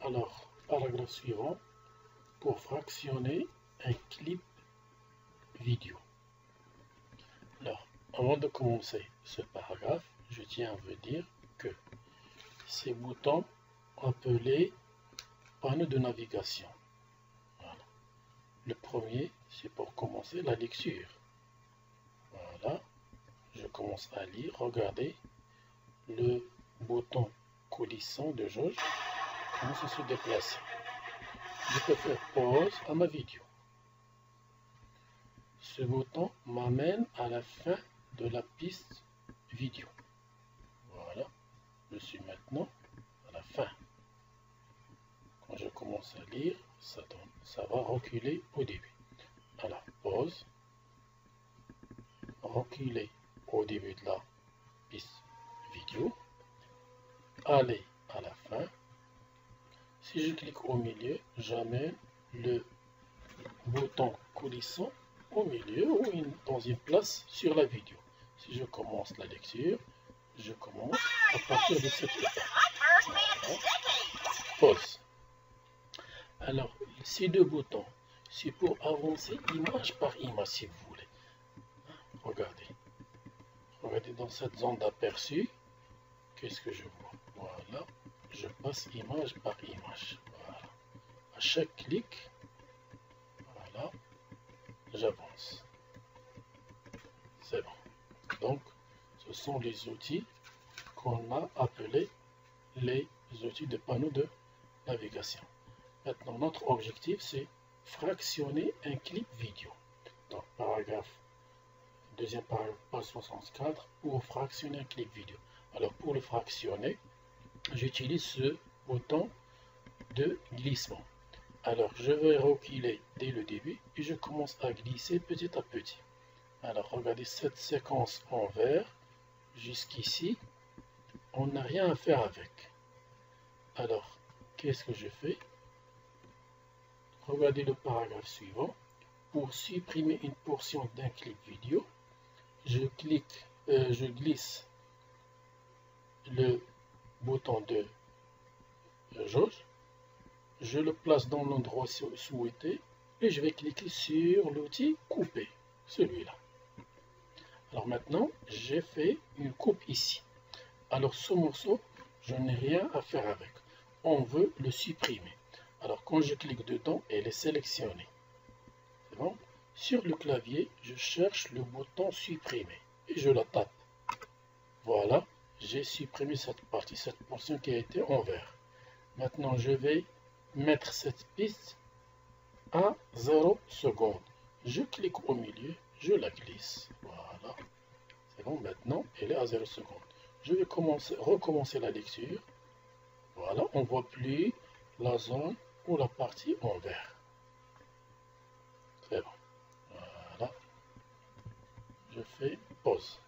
Alors, paragraphe suivant, pour fractionner un clip vidéo. Alors, avant de commencer ce paragraphe, je tiens à vous dire que ces boutons appelés panneaux de navigation. Voilà. Le premier, c'est pour commencer la lecture. Voilà, je commence à lire. Regardez le bouton coulissant de jauge, comment ça se déplace. Je peux faire pause à ma vidéo. Ce bouton m'amène à la fin de la piste vidéo. Voilà, je suis maintenant à la fin. Quand je commence à lire, ça va reculer au début. Alors, pause, reculer au début de la piste vidéo, aller à la fin. Si je clique au milieu, j'amène le bouton coulissant au milieu ou dans une place sur la vidéo. Si je commence la lecture, je commence à partir de cette étape. Voilà. Pause. Alors, ces deux boutons, c'est pour avancer image par image si vous voulez. Regardez. Regardez dans cette zone d'aperçu. Qu'est-ce que je vois? Voilà. Je passe image par image. Voilà. À chaque clic, voilà, j'avance. C'est bon. Donc, ce sont les outils qu'on a appelés les outils de panneaux de navigation. Maintenant, notre objectif, c'est fractionner un clip vidéo. Donc, deuxième paragraphe, page 64, pour fractionner un clip vidéo. Alors, pour le fractionner, j'utilise ce bouton de glissement. Alors, je vais reculer dès le début et je commence à glisser petit à petit. Alors, regardez cette séquence en vert. Jusqu'ici, on n'a rien à faire avec. Alors, qu'est-ce que je fais? Regardez le paragraphe suivant. Pour supprimer une portion d'un clip vidéo, je glisse le bouton de jauge, je le place dans l'endroit souhaité et je vais cliquer sur l'outil couper, celui-là. Alors maintenant, j'ai fait une coupe ici. Alors ce morceau, je n'ai rien à faire avec. On veut le supprimer. Alors quand je clique dedans, elle est sélectionnée. C'est bon? Sur le clavier, je cherche le bouton supprimer et je la tape. Voilà, j'ai supprimé cette partie, cette portion qui a été en vert. Maintenant, je vais mettre cette piste à 0 secondes. Je clique au milieu, je la glisse. Voilà. C'est bon, maintenant, elle est à 0 secondes. Je vais recommencer la lecture. Voilà, on ne voit plus la zone ou la partie en vert. C'est bon. Voilà. Je fais pause.